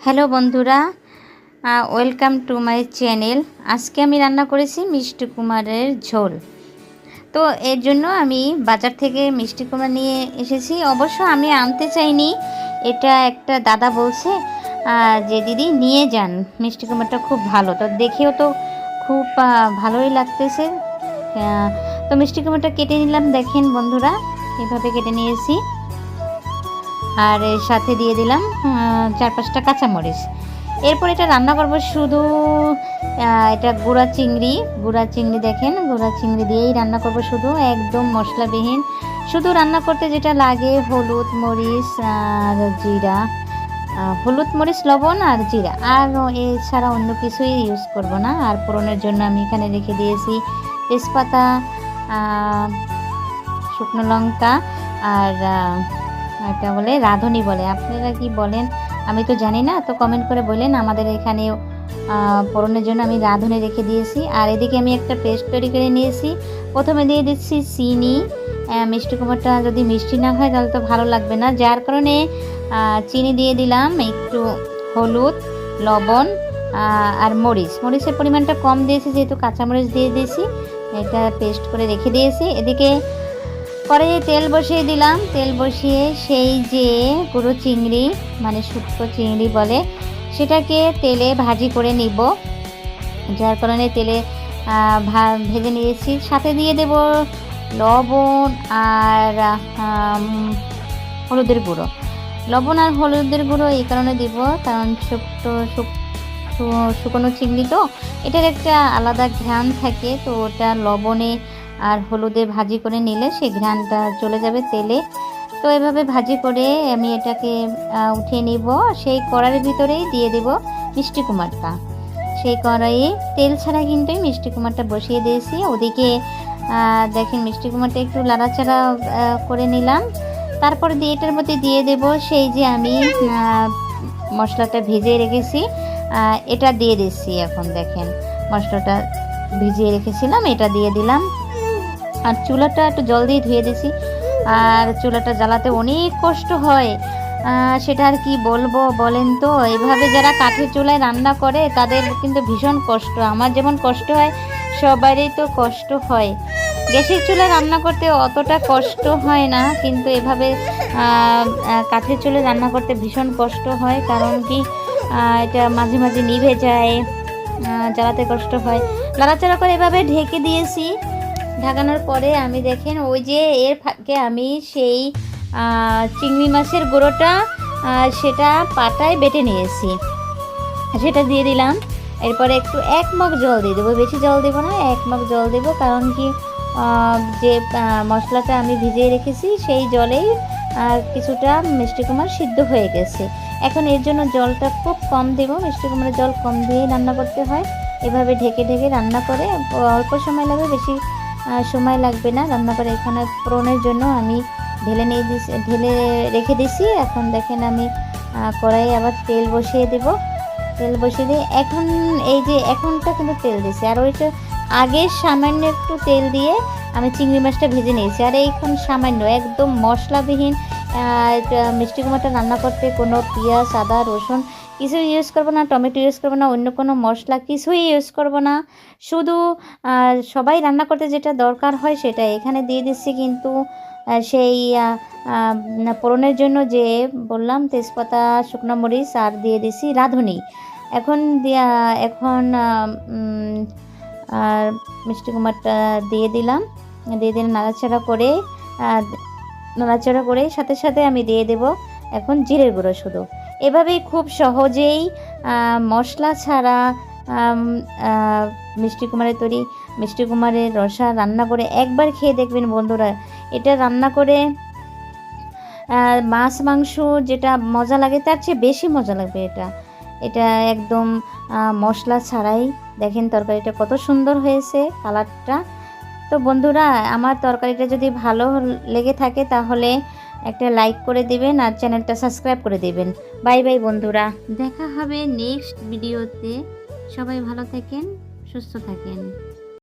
Hello বন্ধুরা, welcome to my channel. আজকে আমি রান্না করেছি মিষ্টি কুমড়ার ঝোল। তো এর জন্য আমি বাজার থেকে মিষ্টি কুমড়া নিয়ে এসেছি। অবশ্য আমি আনতে চাইনি, এটা একটা দাদা বলছে যে দিদি নিয়ে যান, মিষ্টি কুমড়াটা খুব ভালো। তো দেখেও তো খুব ভালোই লাগতেছে। তো মিষ্টি কুমড়াটা কেটে নিলাম, দেখেন বন্ধুরা এভাবে কেটে নিয়েছি। আর এর সাথে দিয়ে দিলাম 4-5টা কাঁচামরিচ। এরপর এটা রান্না করব শুধু এটা গুঁড়া চিংড়ি দেখেন, গুঁড়া চিংড়ি দিয়েই রান্না করব, শুধু একদম মশলাবিহীন। শুধু রান্না করতে যেটা লাগে হলুদ মরিচ আর জিরা, হলুদ মরিচ লবণ আর জিরা, আর এছাড়া অন্য কিছুই ইউজ করব না। আর ফোড়নের জন্য আমি এখানে রেখে দিয়েছি তেজপাতা, শুকনো লঙ্কা আর এটা বলে রাঁধুনি বলে, আপনারা কি বলেন আমি তো জানি না, তো কমেন্ট করে বলেন। আমাদের এখানে ফোড়নের জন্য আমি রাঁধুনি রেখে দিয়েছি। আর এদিকে আমি একটা পেস্ট তৈরি করে নিয়েছি। প্রথমে দিয়ে দিচ্ছি চিনি। মিষ্টি কুমড়াটা যদি মিষ্টি না হয় তাহলে তো ভালো লাগবে না, যার কারণে চিনি দিয়ে দিলাম, একটু হলুদ লবণ আর মরিচের পরিমাণটা কম দিয়েছি যেহেতু কাঁচামরিচ দিয়ে দিয়েছি। এটা পেস্ট করে রেখে দিয়েছি। এদিকে কড়াইয়ে তেল বসিয়ে দিলাম। তেল বসিয়ে সেই যে গুঁড়ো চিংড়ি মানে শুকনো চিংড়ি বলে, সেটাকে তেলে ভাজি করে নিব, যার কারণে তেলে ভেজে নিয়েছি। সাথে দিয়ে দেব লবণ আর হলুদের গুঁড়ো। লবণ আর হলুদের গুঁড়ো এই কারণে দিব কারণ শুকনো চিংড়ি তো এটার একটা আলাদা ঘ্রাণ থাকে, তো ওটা লবণে আর হলুদে ভাজি করে নিলে সেই ঘ্রাণটা চলে যাবে তেলে। তো এভাবে ভাজি করে আমি এটাকে উঠিয়ে নিব। সেই কড়াইয়ের ভিতরেই দিয়ে দেব মিষ্টি কুমড়াটা। সেই কড়াইয়ে তেল ছাড়া কিন্তু মিষ্টি কুমড়াটা বসিয়ে দিয়েছি। ওদিকে দেখেন মিষ্টি কুমড়াটা একটু লাড়াচাড়া করে নিলাম। তারপরে দিয়ে এটার মধ্যে দিয়ে দেব সেই যে আমি মশলাটা ভিজিয়ে রেখেছি, এটা দিয়ে দিচ্ছি। এখন দেখেন মশলাটা ভিজিয়ে রেখেছিলাম, এটা দিয়ে দিলাম। আর চুলাটা একটু জল দিয়ে ধুয়ে দিয়েছি। আর চুলাটা জ্বালাতে অনেক কষ্ট হয়, সেটা আর কি বলবো বলেন তো। এভাবে যারা কাঠের চুলায় রান্না করে তাদের কিন্তু ভীষণ কষ্ট, আমার যেমন কষ্ট হয় সবারই তো কষ্ট হয়। গ্যাসের চুলায় রান্না করতে অতটা কষ্ট হয় না, কিন্তু এভাবে কাঠের চুলায় রান্না করতে ভীষণ কষ্ট হয়। কারণ কি এটা মাঝে মাঝে নিভে যায়, জ্বালাতে কষ্ট হয়। লাড়াচাড়া করে এভাবে ঢেকে দিয়েছি। ঢাকানোর পরে আমি দেখেন ওই যে এর ফাঁকে আমি সেই চিংড়ি মাছের গুঁড়োটা সেটা পাটায় বেটে নিয়েছি, সেটা দিয়ে দিলাম। এরপরে একটু 1 মগ জল দিয়ে দেবো, বেশি জল দেবো না, 1 মগ জল দেবো। কারণ কি যে মশলাটা আমি ভিজিয়ে রেখেছি সেই জলেই কিছুটা মিষ্টি কুমড়া সিদ্ধ হয়ে গেছে। এখন এর জন্য জলটা খুব কম দেবো, মিষ্টি কুমড়ার জল কম দিয়েই রান্না করতে হয়। এভাবে ঢেকে ঢেকে রান্না করে অল্প সময় লাগবে, বেশি সময় লাগবে না রান্না করে। এখানে ফোড়নের জন্য আমি ঢেলে রেখে দিছি। এখন দেখেন আমি কড়াইয়ে আবার তেল বসিয়ে দেব। তেল বসিয়ে দিয়ে এখন এই যে এখনটা কিন্তু তেল দিয়েছি, আর ওইটা আগে সামান্য একটু তেল দিয়ে আমি চিংড়ি মাছটা ভেজে নিয়েছি। আর এইখান সামান্য একদম মশলাবিহীন মিষ্টি কুমড়াটা রান্না করতে কোনো পেঁয়াজ আদা রসুন কিছু ইউজ করবো না, টমেটো ইউজ করবো না, অন্য কোনো মশলা কিছুই ইউজ করবো না। শুধু সবাই রান্না করতে যেটা দরকার হয় সেটা এখানে দিয়ে দিচ্ছি। কিন্তু সেই ফোড়নের জন্য যে বললাম তেজপাতা শুকনো মরিচ আর দিয়ে দিচ্ছি রাঁধুনি। এখন আর মিষ্টি কুমড়াটা দিয়ে দিলাম নাড়াচাড়া করে সাথে সাথে আমি দিয়ে দেব এখন জিরের গুঁড়ো। শুধু এভাবেই খুব সহজেই মশলা ছাড়া মিষ্টি কুমড়ার রসা রান্না করে একবার খেয়ে দেখবেন বন্ধুরা। এটা রান্না করে মাছ মাংস যেটা মজা লাগে তার চেয়ে বেশি মজা লাগবে। এটা একদম মশলা ছাড়াই। দেখেন তরকারিটা কত সুন্দর হয়েছে কালারটা। তো বন্ধুরা আমার তরকারিটা যদি ভালো লেগে থাকে তাহলে একটা লাইক করে দিবেন আর চ্যানেলটা সাবস্ক্রাইব করে দিবেন। বাই বাই বন্ধুরা, দেখা হবে নেক্সট ভিডিওতে। সবাই ভালো থাকেন, সুস্থ থাকেন।